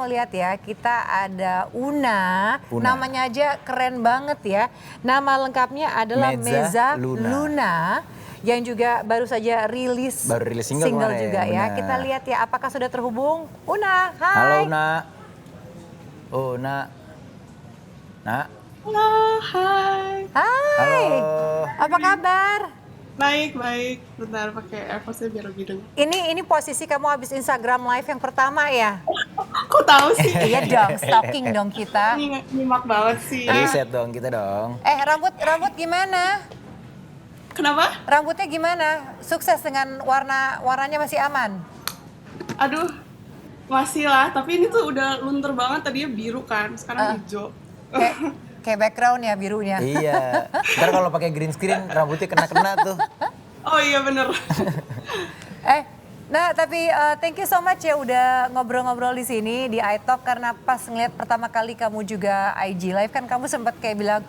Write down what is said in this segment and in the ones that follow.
mau lihat ya, kita ada Una. Namanya aja keren banget ya. Nama lengkapnya adalah Meza Luna. Yang juga baru saja rilis single juga ya. Kita lihat ya, apakah sudah terhubung? Una, hai. Halo Una. Oh, Una. Nak. Halo, hai. Hai. Halo. Apa kabar? Baik. Bentar pakai AirPods-nya biar lebih dengar. Ini posisi kamu habis Instagram live yang pertama ya? Kok tahu sih? Iya dong, stalking dong kita. Nyimak banget sih. Riset dong kita dong. Rambut gimana? Kenapa? Rambutnya gimana? Sukses dengan warnanya masih aman? Aduh, masih lah. Tapi ini tuh udah luntur banget. Tadinya biru kan, sekarang hijau. Kayak background ya birunya. Iya. Ntar kalau pakai green screen rambutnya kena tuh. Oh iya bener. Nah tapi thank you so much ya udah ngobrol-ngobrol di sini di iTalk, karena pas ngeliat pertama kali kamu juga IG live kan kamu sempat kayak bilang,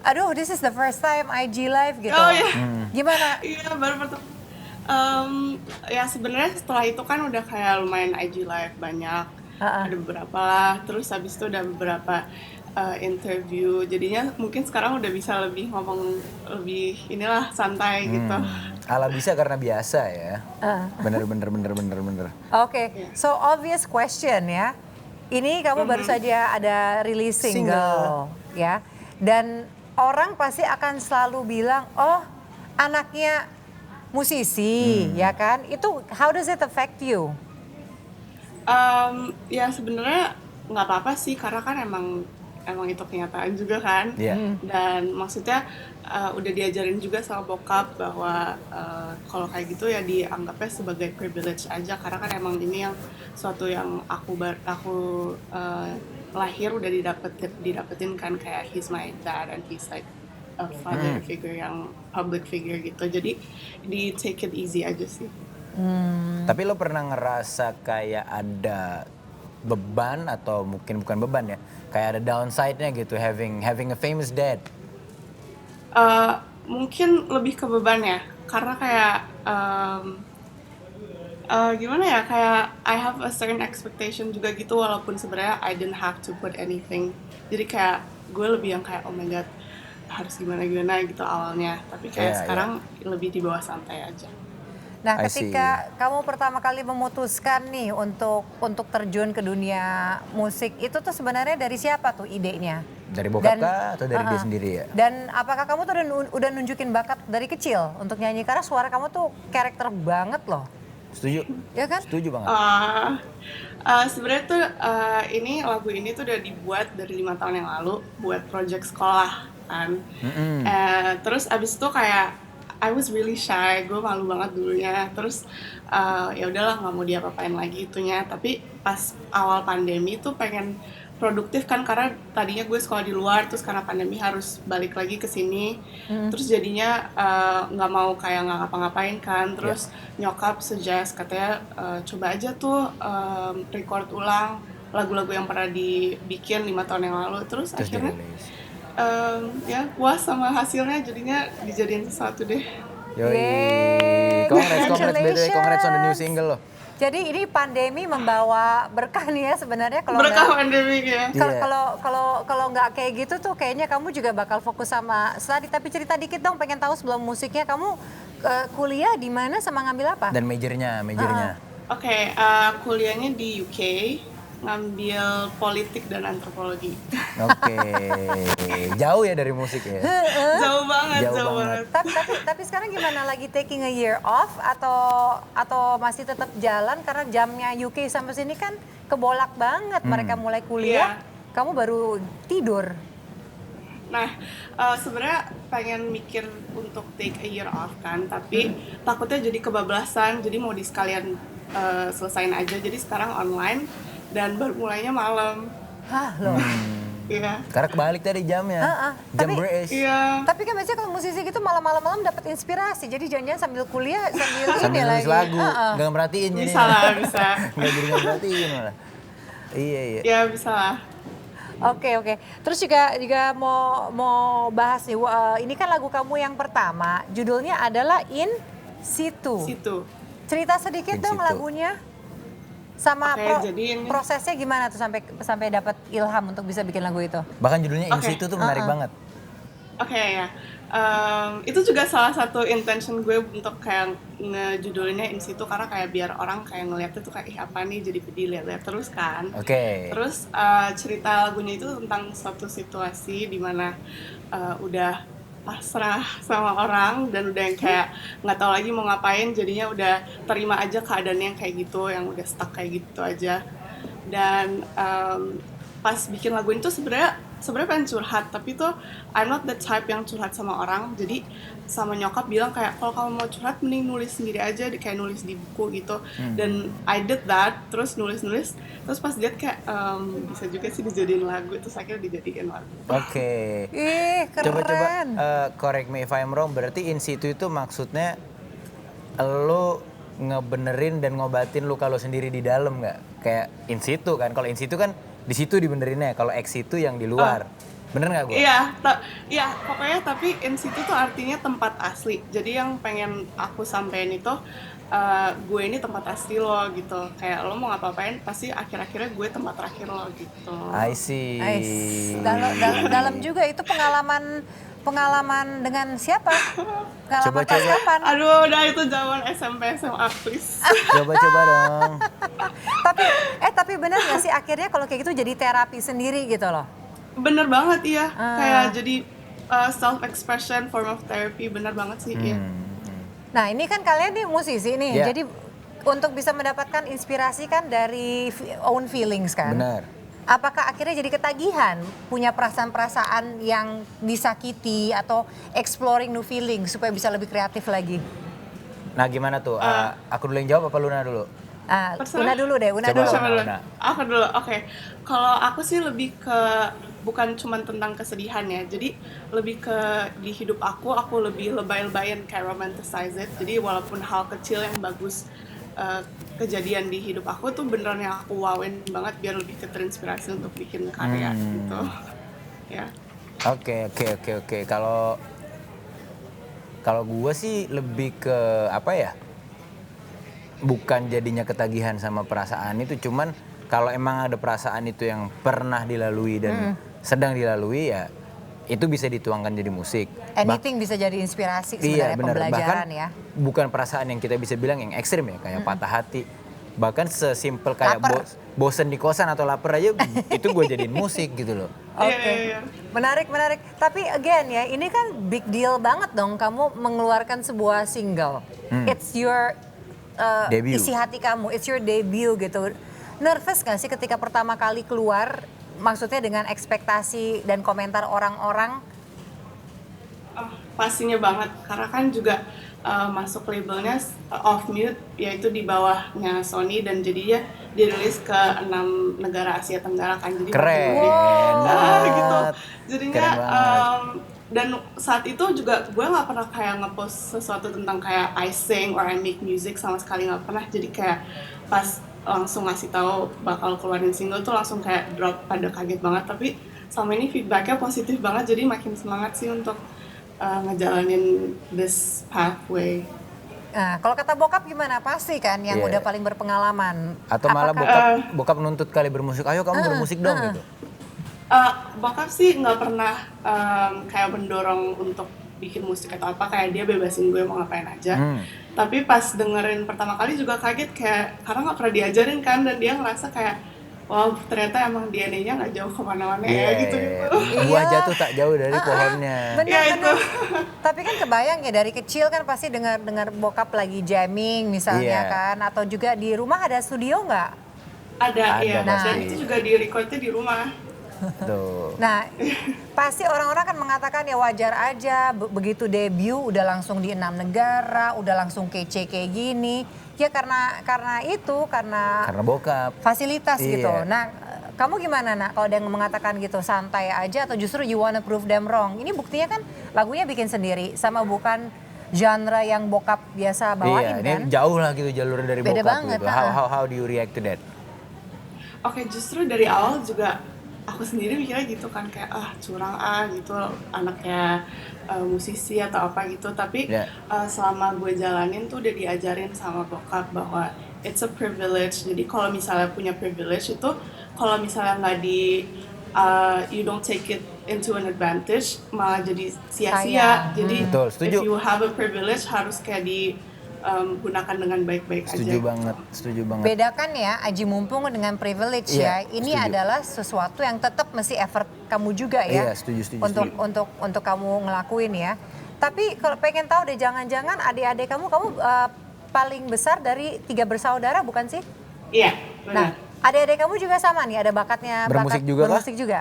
aduh this is the first time IG live gitu. Oh iya. Gimana? Iya baru pertama. Ya sebenarnya setelah itu kan udah kayak lumayan IG live banyak. Ada beberapa lah. Terus habis itu udah beberapa interview, jadinya mungkin sekarang udah bisa lebih ngomong lebih inilah santai gitu. Ala bisa karena biasa ya. Bener. Oke, so obvious question ya. Ini kamu baru saja ada rilis single ya. Dan orang pasti akan selalu bilang, oh anaknya musisi ya kan. Itu how does it affect you? Ya sebenarnya nggak apa-apa sih, karena kan emang itu kenyataan juga kan. Dan maksudnya udah diajarin juga sama bokap bahwa kalau kayak gitu ya dianggapnya sebagai privilege aja, karena kan emang ini yang suatu yang aku lahir udah didapetin kan, kayak he's my dad and he's like a father figure yang public figure gitu. Jadi di take it easy aja sih. Tapi lo pernah ngerasa kayak ada beban, atau mungkin bukan beban ya, kayak ada downside-nya gitu having a famous dad? Mungkin lebih ke beban ya, karena kayak gimana ya, kayak I have a certain expectation juga gitu, walaupun sebenarnya I didn't have to put anything. Jadi kayak gue lebih yang kayak oh my god harus gimana gitu awalnya, tapi kayak sekarang lebih di bawah santai aja. Nah, ketika kamu pertama kali memutuskan nih untuk terjun ke dunia musik, itu tuh sebenarnya dari siapa tuh idenya? Dari bokap kah atau dari dia sendiri ya? Dan apakah kamu tuh udah nunjukin bakat dari kecil untuk nyanyi? Karena suara kamu tuh karakter banget loh. Setuju? Ya kan? Setuju banget. Sebenarnya tuh lagu ini tuh udah dibuat dari 5 tahun yang lalu buat project sekolah kan. Terus abis itu kayak I was really shy, gue malu banget dulunya. Terus ya udahlah nggak mau diapa-apain lagi itunya. Tapi pas awal pandemi tuh pengen produktif kan, karena tadinya gue sekolah di luar, terus karena pandemi harus balik lagi ke sini. Terus jadinya nggak mau kayak nggak ngapa-ngapain kan. Terus nyokap suggest katanya coba aja tuh record ulang lagu-lagu yang pernah dibikin 5 tahun yang lalu. Terus akhirnya ya puas sama hasilnya, jadinya dijadiin sesuatu deh. Yoi. Congrats on the new single loh. Jadi ini pandemi membawa berkah nih ya sebenarnya. Berkah pandemi ya. Kalau nggak kayak gitu tuh kayaknya kamu juga bakal fokus sama study. Tapi cerita dikit dong, pengen tahu sebelum musiknya kamu kuliah di mana sama ngambil apa? Dan majornya. Oke, kuliahnya di UK, ngambil politik dan antropologi. Oke. Jauh ya dari musik ya? Jauh banget. Tapi sekarang gimana, lagi taking a year off atau masih tetap jalan karena jamnya UK sampai sini kan kebolak banget. Mereka mulai kuliah, kamu baru tidur. Nah, sebenarnya pengen mikir untuk take a year off kan, tapi takutnya jadi kebablasan, jadi mau sekalian selesain aja. Jadi sekarang online dan baru mulainya malam. Loh. Iya. Karena kebalik tadi jamnya. Jam British. Iya. Tapi kan biasanya kalau musisi gitu malam-malam dapat inspirasi. Jadi jangan-jangan sambil kuliah sambil nulis lagu. Gak merhatiin jadi. Bisa. Gak merhatiin malah. Iya. Ya bisa lah. Oke. Terus juga mau bahas nih. Ini kan lagu kamu yang pertama. Judulnya adalah In Situ. Cerita sedikit dong lagunya. Sama jadi ini prosesnya gimana tuh sampai dapat ilham untuk bisa bikin lagu itu? Bahkan judulnya In Situ tuh menarik banget. Oke ya. Itu juga salah satu intention gue untuk kayak ngejudulinnya In Situ karena kayak biar orang kayak ngeliatnya tuh kayak ih apa nih, jadi dilihat-lihat terus kan. Oke. Terus cerita lagunya itu tentang suatu situasi di mana udah pasrah sama orang dan udah yang kayak nggak tahu lagi mau ngapain, jadinya udah terima aja keadaannya yang kayak gitu, yang udah stuck kayak gitu aja. Dan pas bikin lagu itu sebenarnya pengen curhat, tapi tuh I'm not the type yang curhat sama orang. Jadi sama nyokap bilang kayak kalau kamu mau curhat mending nulis sendiri aja, kayak nulis di buku gitu. Dan I did that, terus nulis, terus pas lihat kayak bisa juga sih dijadiin lagu, terus akhirnya dijadiin lagu. Oke. Ih, keren. Coba correct me if I'm wrong, berarti In Situ itu maksudnya lo ngebenerin dan ngobatin luka lo sendiri di dalam nggak? Kayak In Situ kan, kalau In Situ kan di situ dibenerinnya, kalau Ex itu yang di luar. Bener nggak gue? Iya, pokoknya tapi In Situ tuh artinya tempat asli. Jadi yang pengen aku sampein itu gue ini tempat asli lo gitu. Kayak lo mau ngapa-ngapain pasti akhir-akhirnya gue tempat terakhir lo gitu. I see. Dalam juga itu pengalaman dengan siapa? Pengalaman pas Coba. kapan? Aduh, udah itu zaman SMP SMA please. Coba dong. Tapi benar nggak sih akhirnya kalau kayak gitu jadi terapi sendiri gitu loh? Bener banget iya. Kayak jadi self expression, form of therapy, bener banget sih. Iya. Nah ini kan kalian nih musisi nih, Yeah. jadi untuk bisa mendapatkan inspirasi kan dari own feelings kan? Benar. Apakah akhirnya jadi ketagihan punya perasaan-perasaan yang disakiti atau exploring new feelings supaya bisa lebih kreatif lagi? Nah gimana tuh? Aku dulu yang jawab apa Luna dulu? Una dulu deh, Una Coba, dulu. Una. Aku dulu, oke. Kalau aku sih lebih ke bukan cuma tentang kesedihan ya, jadi lebih ke di hidup aku lebih lebay-lebayan kayak romanticize it. Jadi walaupun hal kecil yang bagus kejadian di hidup aku tuh beneran yang aku wowin banget biar lebih terinspirasi untuk bikin karya gitu. Ya. Oke. Kalau gue sih lebih ke apa ya? Bukan jadinya ketagihan sama perasaan itu, cuman kalau emang ada perasaan itu yang pernah dilalui dan sedang dilalui ya itu bisa dituangkan jadi musik. Anything bisa jadi inspirasi sebenarnya, pembelajaran bahkan ya. bukan perasaan yang kita bisa bilang yang ekstrim ya, kayak patah hati. Bahkan sesimpel kayak bosen di kosan atau lapar aja itu gue jadiin musik gitu loh. Oke. Menarik. Tapi again ya, ini kan big deal banget dong kamu mengeluarkan sebuah single. It's your Debut. isi hati kamu, it's your debut gitu. Nervous gak sih ketika pertama kali keluar, maksudnya dengan ekspektasi dan komentar orang-orang? Pastinya banget, karena kan juga masuk labelnya Off Mute, yaitu di bawahnya Sony dan jadinya dirilis ke 6 negara Asia Tenggara kan. Jadi Keren. gitu. Jadinya Keren banget. dan saat itu juga gue nggak pernah kayak ngepost sesuatu tentang kayak I sing or I make music, sama sekali nggak pernah. Jadi kayak pas langsung ngasih tahu bakal keluarin single tuh langsung kayak drop, pada kaget banget. Tapi selama ini feedbacknya positif banget, jadi makin semangat sih untuk ngejalanin this pathway. Nah, kalau kata bokap gimana? Pasti kan yang udah paling berpengalaman. Atau malah bokap nuntut kali bermusik, ayo kamu bermusik dong gitu. Bokap sih nggak pernah kayak mendorong untuk bikin musik atau apa, kayak dia bebasin gue mau ngapain aja. Tapi pas dengerin pertama kali juga kaget, kayak karena nggak pernah diajarin kan, dan dia ngerasa kayak wow, ternyata emang DNA-nya nggak jauh kemana-mana ya gitu. Buah jatuh tak jauh dari pohonnya. Benar. Tapi kan kebayang ya dari kecil kan pasti dengar bokap lagi jamming misalnya kan, atau juga di rumah ada studio nggak? Ada ya. Nah, dan itu juga di recordnya di rumah. Tuh. Nah, pasti orang-orang kan mengatakan ya wajar aja begitu debut udah langsung di 6 negara, udah langsung kece kayak gini. Ya karena bokap. fasilitas Iya. gitu. Nah, kamu gimana nak kalau ada yang mengatakan gitu santai aja atau justru you wanna prove them wrong? Ini buktinya kan lagunya bikin sendiri sama bukan genre yang bokap biasa bawain Iya, kan? ini jauh lah gitu jalurnya dari Beda bokap banget, gitu. How do you react to that? Oke, justru dari awal juga aku sendiri mikirnya gitu kan, kayak curang gitu anaknya musisi atau apa gitu. Tapi selama gue jalanin tuh udah diajarin sama bokap bahwa it's a privilege. Jadi kalau misalnya punya privilege itu, kalau misalnya nggak you don't take it into an advantage, malah jadi sia-sia. Jadi Betul, setuju. if you have a privilege harus kayak gunakan dengan baik-baik aja. Setuju banget, setuju banget. Bedakan ya aji mumpung dengan privilege ya. Ini setuju. adalah sesuatu yang tetap mesti effort kamu juga ya. Iya, setuju. Untuk kamu ngelakuin ya. Tapi kalau pengen tahu deh, jangan-jangan adik-adik kamu paling besar dari 3 bersaudara bukan sih? Iya, Nah, benar. adik-adik kamu juga sama nih, ada bakatnya Bermusik juga kah? bermusik juga.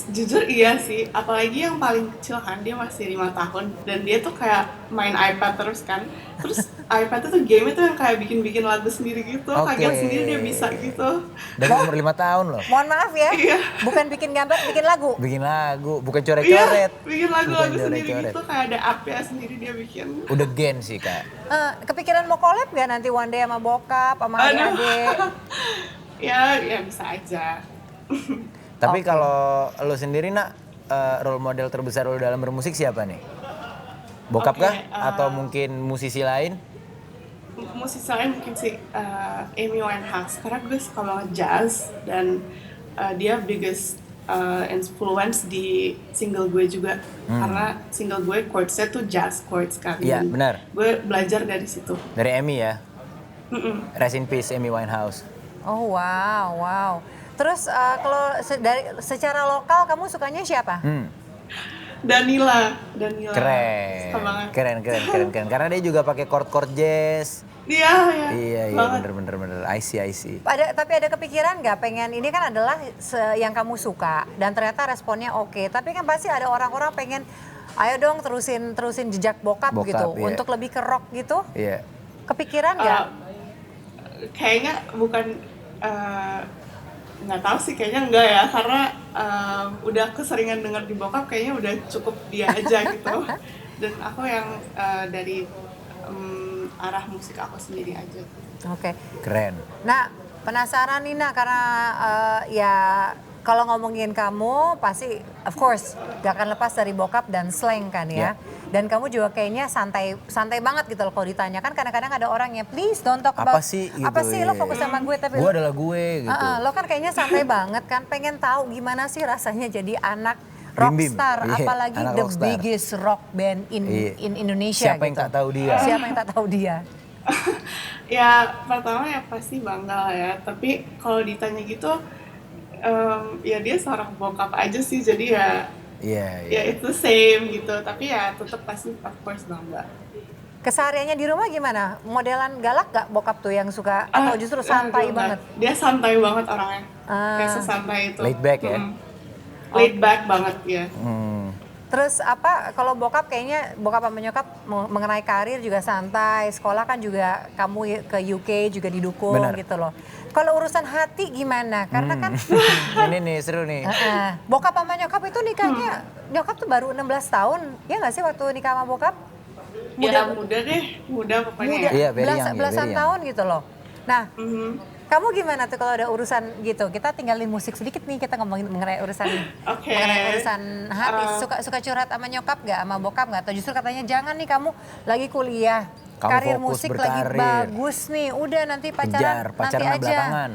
Jujur iya sih, apalagi yang paling kecil kan, dia masih 5 tahun dan dia tuh kayak main iPad terus kan. Terus iPad itu game itu yang kayak bikin lagu sendiri gitu, kaget sendiri dia bisa gitu. Dari umur 5 tahun loh. Mohon maaf ya, Iya. bukan bikin gambar, bikin lagu. Bikin lagu, bukan Iya, coret-coret. bikin lagu-lagu Bukan sendiri coret-coret. gitu, kayak ada app-nya sendiri dia bikin. Udah gen sih Kak. Kepikiran mau collab gak nanti one day sama bokap, sama Aduh. adik-adik? Ya bisa aja. Tapi kalau lo sendiri nak, role model terbesar lo dalam bermusik siapa nih? Bokap Oke, kah? Atau mungkin musisi lain? Musisi lain mungkin sih Amy Winehouse, karena gue suka banget jazz dan dia biggest influence di single gue juga. Karena single gue chordsnya tuh jazz chords kan. Iya, Dan benar. Gue belajar dari situ. Dari Amy ya? Rest in peace Amy Winehouse. Oh wow. Terus kalau secara lokal kamu sukanya siapa? Danila. Suka banget. Keren. Karena dia juga pakai chord jazz. Iya, banget. bener. I see. Tapi ada kepikiran nggak pengen, ini kan adalah yang kamu suka dan ternyata responnya oke. Tapi kan pasti ada orang-orang pengen, ayo dong terusin jejak bokap gitu, iya. untuk lebih ke rock gitu. Iya. Kepikiran nggak? Kayaknya bukan, nggak tahu sih, kayaknya enggak ya, karena udah keseringan dengar di bokap, kayaknya udah cukup dia aja gitu. Dan aku yang dari arah musik aku sendiri aja. Oke. Keren. Nah, penasaran Nina karena ya kalau ngomongin kamu pasti of course gak akan lepas dari bokap dan slang kan ya. Dan kamu juga kayaknya santai banget gitu loh kalau ditanya, kan kadang-kadang ada orang yang please don't talk about Apa sih gitu, apa sih lo iya. fokus sama gue, tapi Gue adalah gue gitu. lo kan kayaknya santai banget kan, pengen tahu gimana sih rasanya jadi anak Bim-bim. rockstar, Iya, apalagi anak the rockstar. biggest rock band in Indonesia. Siapa yang gitu. tak tahu dia? Siapa yang tak tahu dia? Ya pertama ya pasti bangga lah ya, tapi kalau ditanya gitu, ya dia seorang bokap aja sih, jadi Iya. ya itu same gitu, tapi ya tetap pasti of course bangga. Kesehariannya di rumah gimana? Modelan galak gak bokap tuh yang suka, atau justru santai Enggak. banget? Dia santai banget orangnya, kayak sesantai itu. Laid back ya? Laid back banget ya. Terus kalau bokap kayaknya, bokap sama nyokap mengenai karir juga santai, sekolah kan juga kamu ke UK juga didukung. Benar. Gitu loh. Kalau urusan hati gimana? Karena kan Ini nih seru nih. bokap sama nyokap itu nikahnya, nyokap tuh baru 16 tahun, ya nggak sih waktu nikah sama bokap? Muda pokoknya. Iya, very young, belasan very young. tahun gitu loh. Nah, kamu gimana tuh kalau ada urusan gitu? Kita tinggalin musik sedikit nih, kita ngomongin mengenai urusan Oke. mengenai urusan hati. Suka curhat sama nyokap gak, sama bokap gak? Atau justru katanya jangan nih, kamu lagi kuliah, Kamu karir fokus musik lagi berkarir. bagus nih, udah nanti pacaran nanti aja. belakangan.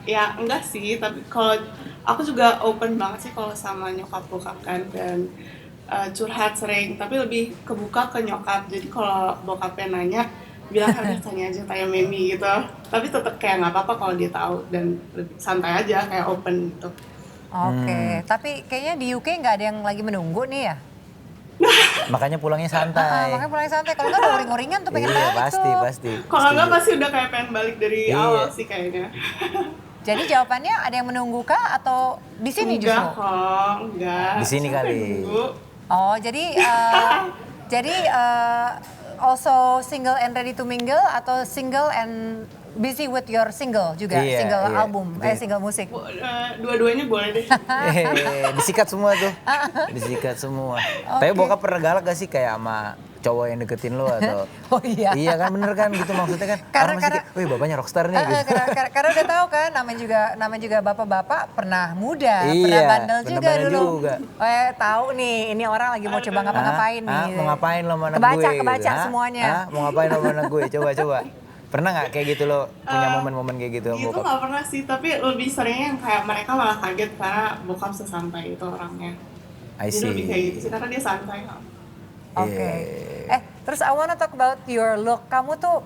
Ya enggak sih, tapi kalau aku juga open banget sih kalau sama nyokap bokap kan, dan curhat sering, tapi lebih kebuka ke nyokap. Jadi kalau bokapnya nanya, bilang harus tanya Memi gitu. Tapi tetap kayak nggak apa-apa kalau dia tahu, dan lebih santai aja, kayak open gitu. Oke, tapi kayaknya di UK nggak ada yang lagi menunggu nih ya? Makanya pulangnya santai. Makanya pulang santai, kalau nggak udah uring-uringan tuh pengen Iya, balik tuh. pasti. Kalau nggak Setuju. pasti udah kayak pengen balik dari Iya. awal sih kayaknya. Jadi jawabannya ada yang menunggu kah atau di sini Enggak justru? kok, enggak. Di sini Siapa kali. yang nunggu? Oh, jadi also single and ready to mingle atau single and busy with your single juga, Iya, single iya. album, single musik. Dua-duanya boleh deh. Disikat semua tuh. Disikat semua. Tapi bokap pernah galak gak sih kayak sama cowok yang deketin lo atau Oh iya. Iya kan bener kan gitu maksudnya kan. Karena- Orang masih kayak, wih bapaknya rockstar nih gitu. Karena udah tahu kan, namanya juga bapak-bapak pernah muda, Iya, pernah bandel pernah juga bandel dulu. juga. Tahu nih, ini orang lagi mau coba ngapa-ngapain nih. Mau ngapain lo sama anak Kebaca, gue? kebaca Hah? semuanya. Hah? Mau ngapain lo sama anak gue? Coba. Pernah nggak kayak gitu lo punya momen-momen kayak gitu sama Gitu bokap? nggak pernah sih, tapi lebih seringnya yang kayak mereka malah kaget karena bokap sesantai itu orangnya. I Jadi lebih kayak see. gitu sih, karena dia santai. Oke. Iya. Terus I wanna talk about your look. Kamu tuh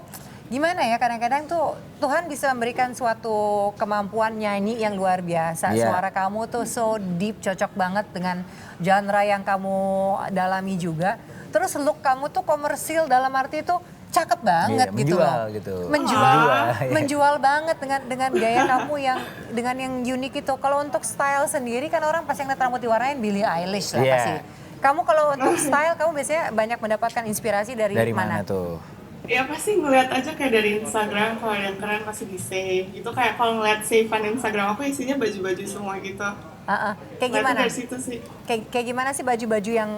gimana ya, kadang-kadang tuh Tuhan bisa memberikan suatu kemampuan nyanyi yang luar biasa. Iya. Suara kamu tuh so deep, cocok banget dengan genre yang kamu dalami juga. Terus look kamu tuh komersil dalam arti itu cakep banget Iya, gitu menjual loh. gitu. Menjual, iya. menjual banget dengan gaya kamu dengan yang unik itu. Kalau untuk style sendiri kan orang pasti ngeliat rambut diwarnain Billie Eilish lah Iya. pasti. Kamu kalau untuk style kamu biasanya banyak mendapatkan inspirasi dari Mana tuh? Ya pasti ngeliat aja kayak dari Instagram, kalau yang keren pasti di save. Itu kayak kalau ngeliat save-an Instagram aku isinya baju-baju semua gitu. Kayak Ngeliatnya gimana? dari situ sih. Kayak gimana sih baju-baju yang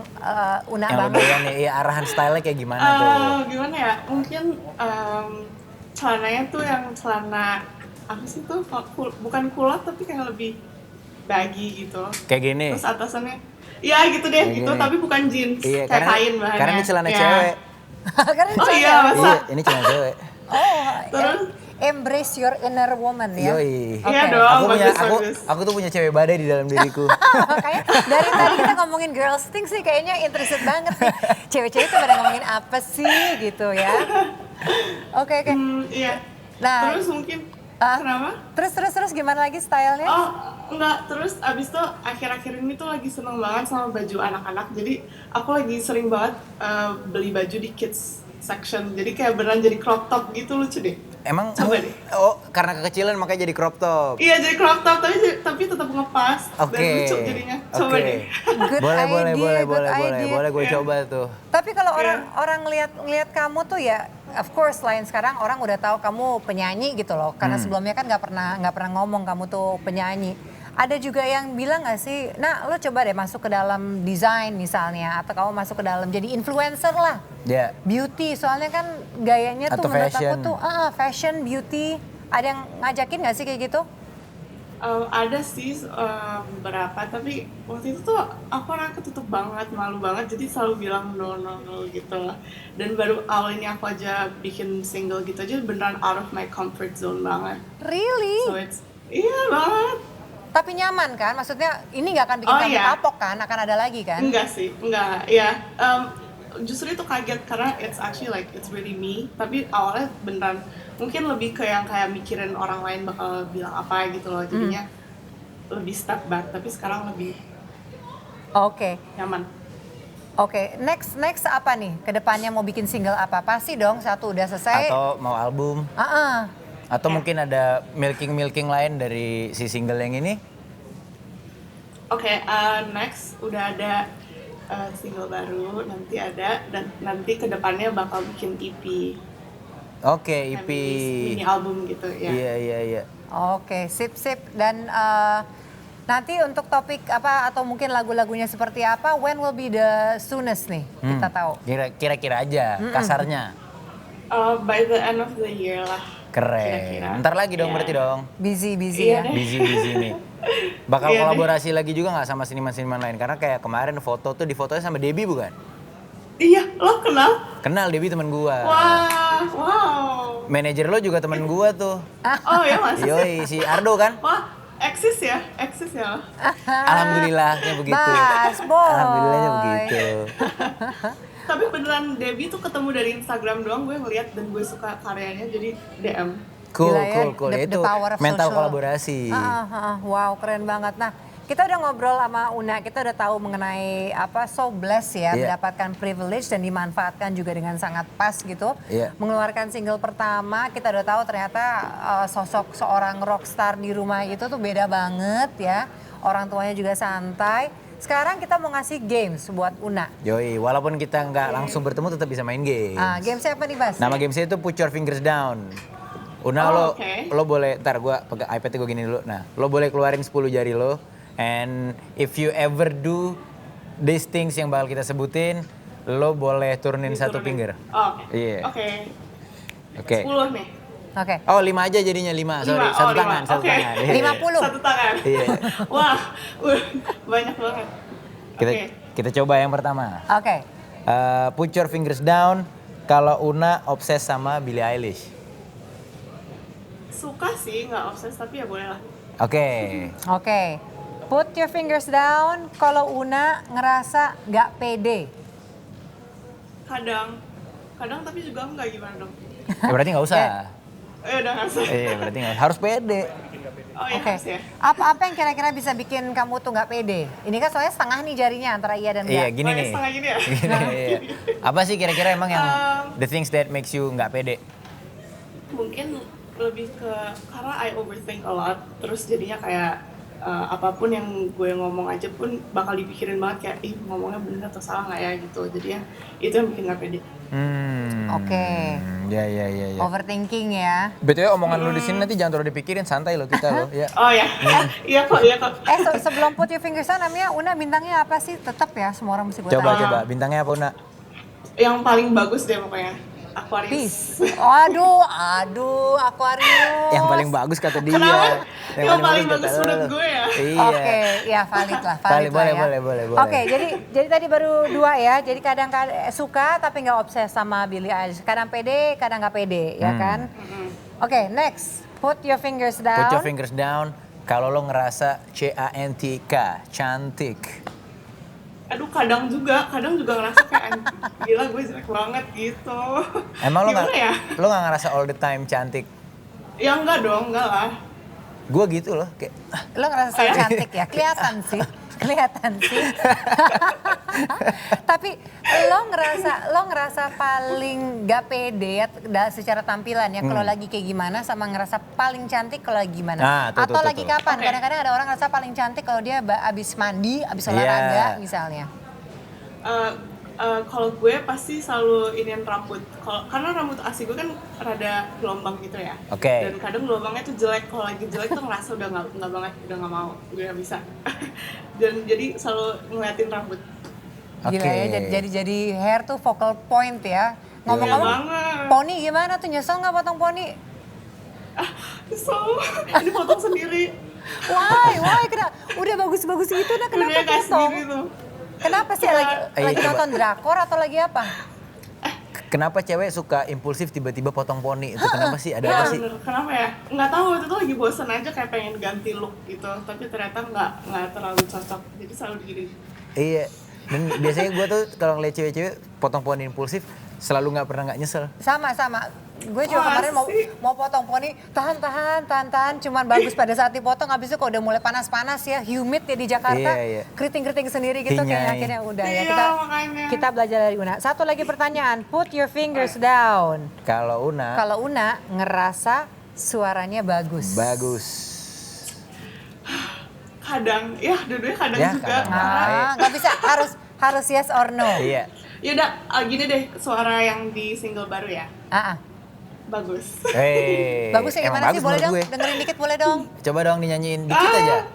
Una Yang lo banget? doyan nih, iya arahan style-nya kayak gimana tuh? Gimana ya? Mungkin celananya tuh yang celana apa sih tuh? Bukan kulot tapi kayak lebih baggy gitu. Kayak gini. Terus atasannya, ya gitu deh, Kayak gitu. gini. Tapi bukan jeans, Iya, kayak kain bahannya. karena ini celana Ya. cewek. Karena Oh cewek. iya, masa? Iya, ini celana cewek. Terus? Embrace your inner woman ya. Yoi. Iya Oke. dong, Aku bagus. aku tuh punya cewek badai di dalam diriku. Makanya dari tadi kita ngomongin girls things sih kayaknya interested banget nih. Cewek-cewek tuh pada ngomongin apa sih gitu ya. Oke. Iya. Nah, Terus mungkin, kenapa? Terus gimana lagi stylenya? Oh, enggak. Terus abis itu akhir-akhir ini tuh lagi seneng banget sama baju anak-anak. Jadi aku lagi sering banget beli baju di kids section. Jadi kayak beneran jadi crop top gitu, lucu deh. Emang Coba deh. Oh, karena kekecilan makanya jadi crop top. Iya, jadi crop top tapi tetap ngepas Oke. dan lucu jadinya. Coba Oke. deh. Good boleh, idea, good boleh gue Iya. coba tuh. Tapi kalau Iya. orang ngelihat kamu tuh ya, of course lain sekarang orang udah tahu kamu penyanyi gitu loh. Karena sebelumnya kan nggak pernah ngomong kamu tuh penyanyi. Ada juga yang bilang nggak sih, nah lo coba deh masuk ke dalam desain misalnya, atau kamu masuk ke dalam jadi influencer lah. Ya. Beauty, soalnya kan gayanya tuh Atau menurut fashion. aku tuh fashion, beauty. Ada yang ngajakin nggak sih kayak gitu? Ada sih beberapa, tapi waktu itu tuh aku orang ketutup banget, malu banget, jadi selalu bilang no gitu. Dan baru awal ini aku aja bikin single gitu aja beneran out of my comfort zone banget. Really? So iya banget. Tapi nyaman kan? Maksudnya ini nggak akan bikin Oh, kamu iya. kapok kan? Akan ada lagi kan? Enggak sih, enggak. Ya, justru itu kaget karena it's actually like it's really me. Tapi awalnya beneran mungkin lebih ke yang kayak mikirin orang lain bakal bilang apa gitu loh. Jadinya lebih step back. Tapi sekarang lebih Oke. nyaman. Oke, next apa nih? Kedepannya mau bikin single apa? Pasti dong satu udah selesai. Atau mau album? Atau mungkin ada milking lain dari si single yang ini? Oke, next udah ada single baru, nanti ada, dan nanti kedepannya bakal bikin EP. Oke, EP. Mini album gitu ya. Iya. Oke, sip. Dan nanti untuk topik apa atau mungkin lagu-lagunya seperti apa? When will be the soonest nih? Kita tahu. Kira-kira aja, kasarnya. By the end of the year lah. Keren. Kira-kira. Ntar lagi dong Iya. berarti dong. Busy Iya ya. deh. Busy nih. Bakal Iya deh. kolaborasi lagi juga nggak sama seniman-seniman lain? Karena kayak kemarin foto tuh difotonya sama Debbie bukan? Iya, lo kenal? Kenal Debbie teman gua. Wah, wow. Manajer lo juga teman gua tuh. Oh ya masa sih? Yoi, si Ardo kan? Wah, eksis ya lo. Alhamdulillahnya begitu. Bas, boy. Alhamdulillahnya begitu. Tapi beneran Debbie tuh ketemu dari Instagram doang, gue ngeliat dan gue suka karyanya jadi DM. Cool. Gila ya, Ya the itu power of mental social. kolaborasi. Wow, keren banget. Nah, kita udah ngobrol sama Una, kita udah tahu mengenai apa so blessed ya, Iya. mendapatkan privilege dan dimanfaatkan juga dengan sangat pas gitu. Iya. Mengeluarkan single pertama, kita udah tahu ternyata sosok seorang rockstar di rumah itu tuh beda banget ya. Orang tuanya juga santai. Sekarang kita mau ngasih games buat Una. Yoi, walaupun kita nggak langsung bertemu tetap bisa main game. Game siapa nih, Bas? Nama game saya itu Put Your Fingers Down. Una Oh, oke. lo boleh, ntar gue pegang iPad gue gini dulu. Nah, lo boleh keluarin 10 jari lo. And if you ever do these things yang bakal kita sebutin, lo boleh turunin satu Diturunin. finger. Oh, oke. Iya. Oke. Oke. 10 nih. Oke. Oh 5 aja jadinya 5, sorry. Lima. Satu Oh, tangan, lima. satu Oke. tangan. Iya. 50. Satu tangan. Iya. Wah, banyak banget. Kita Oke. kita coba yang pertama. Oke. Put your fingers down. Kalau Una obses sama Billie Eilish. Suka sih, nggak obses tapi ya boleh lah. Oke. Oke. Put your fingers down kalau Una ngerasa nggak pede. Kadang tapi juga nggak gimana dong. Ya berarti nggak usah. Udah nggak usah. Iya berarti nggak harus pede. Oh iya Oke. harus ya. Apa yang kira-kira bisa bikin kamu tuh nggak pede? Ini kan soalnya setengah nih jarinya antara iya dan Iya enggak. gini Oh, ya, nih. setengah gini ya? Gini, iya. Apa sih kira-kira emang yang the things that makes you nggak pede? Mungkin lebih ke karena I overthink a lot, terus jadinya kayak apapun yang gue ngomong aja pun bakal dipikirin banget kayak ih ngomongnya bener atau salah nggak ya gitu. Jadinya itu yang bikin nggak pede. Oke. Ya. Overthinking ya. BTW omongan lu di sini nanti jangan terlalu dipikirin, santai lo kita lo. Ya. Oh ya, iya kok. Sebelum put your fingers down, namanya Una bintangnya apa sih? Tetap ya, semua orang mesti gue Coba bintangnya apa Una? Yang paling bagus deh pokoknya Aquarius. Peace. Aduh, Aquarius. Yang paling bagus kata dia. Kenapa? Yang paling kata bagus lo. menurut gue ya. Iya. Oke, ya valid lah Boleh, ya. boleh. Oke, jadi tadi baru 2 ya. Jadi kadang suka tapi nggak obses sama Billie Eilish. Kadang pede, kadang nggak pede, ya kan? Oke, next. Put your fingers down. Put your fingers down. Kalau lo ngerasa CANTK, cantik. Aduh kadang juga ngerasa kayak gila gue jelek banget gitu. Emang lo Gimana ya? nggak ngerasa all the time cantik? Ya enggak dong, enggak lah. Gue gitu loh, kayak Lo ngerasa saya cantik ya? Kelihatan sih. Tapi lo ngerasa paling gak pede secara tampilan ya kalau lagi kayak gimana sama ngerasa paling cantik kalau lagi gimana? Nah, Atau lagi tuh. kapan? Oke. Kadang-kadang ada orang ngerasa paling cantik kalau dia abis mandi, abis olahraga misalnya. Kalau gue pasti selalu iniin rambut. Karena rambut asli gue kan rada gelombang gitu ya. Oke. Dan kadang gelombangnya tuh jelek. Kalau lagi jelek tuh ngerasa udah nggak banget, udah nggak mau, gue nggak bisa. Dan jadi selalu ngeliatin rambut. Gila ya, jadi hair tuh focal point ya. Ngomong-ngomong, Iya banget. poni gimana tuh? Nyesel nggak potong poni? So, ini potong sendiri. Why? Kenapa? Udah bagus-bagus gitu, nah kenapa Dunia kayak potong? sendiri tuh. Kenapa sih lagi coba. nonton drakor atau lagi apa? kenapa cewek suka impulsif tiba-tiba potong poni? Itu kenapa sih? Ada apa sih? Bener. Kenapa ya? Nggak tahu, itu tuh lagi bosen aja kayak pengen ganti look gitu. Tapi ternyata nggak terlalu cocok. Jadi selalu gini. Iya. Dan biasanya gue tuh kalau ngeliat cewek-cewek potong poni impulsif selalu nggak pernah nggak nyesel. Sama. Gue juga Wah, kemarin mau potong poni, tahan, cuman bagus pada saat dipotong, habis itu kalau udah mulai panas-panas ya, humid ya di Jakarta, Iya. keriting sendiri gitu, kayaknya Hinyai. akhirnya udah ya. Iya, makanya. Kita belajar dari Una. Satu lagi pertanyaan, put your fingers down. Kalau Una, Kalau Una ngerasa suaranya bagus. Kadang, ya dua-duanya kadang Ya, juga. kadang. Karena Nggak bisa, harus yes or no. Iya. yaudah, gini deh, suara yang di single baru ya. Bagus. Bagus ya emang gimana sih? bagus Boleh menurut dong, gue. dengerin dikit boleh dong. Coba dong dinyanyiin dikit aja.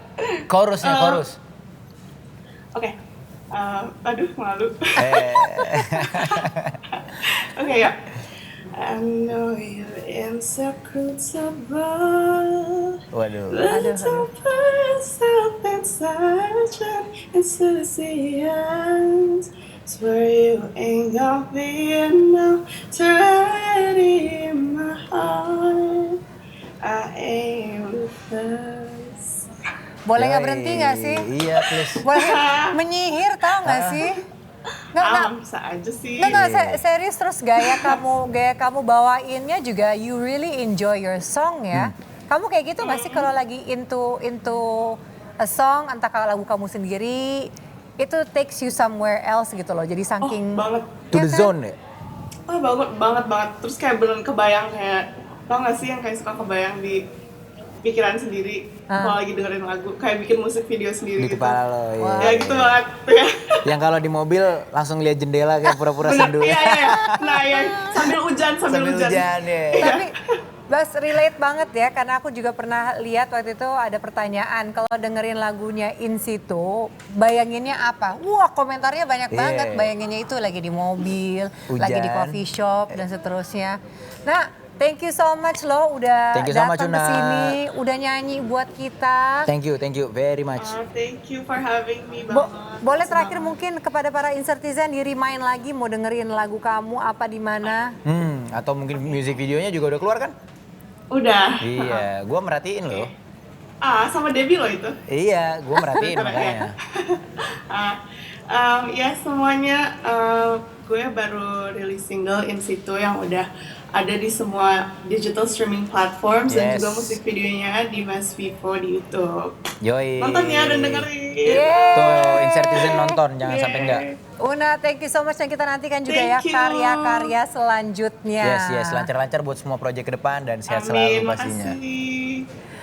Chorus. Oke. Aduh, malu. Eh. Oke, ya. I know you're insecretable. Waduh. Little person inside your enthusiasm. Swear you ain't gonna be enough to ready in my heart. I ain't ruthless. Boleh nggak berhenti nggak sih? Iya, please. Boleh menyihir tau nggak sih? Nggak, Bisa aja sih. serius terus gaya kamu bawainnya juga you really enjoy your song ya. Kamu kayak gitu nggak sih kalau lagi into a song, entah kalau lagu kamu sendiri, itu takes you somewhere else gitu loh. Jadi saking Banget. To the zone ya? Banget. Terus kayak beneran kebayang kayak, tau gak sih yang kayak suka kebayang di pikiran sendiri kalau lagi dengerin lagu, kayak bikin musik video sendiri Di gitu. kepala lo, ya. Ya gitu banget. Yang kalau di mobil langsung lihat jendela kayak pura-pura Bener, sendu. iya. Nah ya, sambil hujan. Sambil hujan ya. Bas relate banget ya, karena aku juga pernah lihat waktu itu ada pertanyaan kalau dengerin lagunya In Situ, bayanginnya apa? Wah komentarnya banyak Iya. banget, bayanginnya itu lagi di mobil, lagi di Hujan. coffee shop dan seterusnya. Nah, thank you so much lo udah Thank you so much, datang ke Una. sini, udah nyanyi buat kita. Thank you very much. Thank you for having me banget. Boleh Makasih terakhir banget. mungkin kepada para Insertizen di remind lagi mau dengerin lagu kamu apa di mana? Atau mungkin music videonya juga udah keluar kan? Udah. Iya, gua merhatiin loh. Sama Debbie loh itu. Iya, gua merhatiin makanya. Ya semuanya, gue baru rilis single In Situ yang udah ada di semua digital streaming platforms dan Yes. juga musik videonya di Mas Vivo di YouTube. Yoi. Nonton ya dan dengerin. Tuh, Insertizen nonton, jangan sampai enggak. Una, thank you so much dan kita nantikan juga ya Thank you. karya-karya selanjutnya. Yes, lancar-lancar buat semua proyek ke depan dan sehat selalu Amin, pastinya. makasih.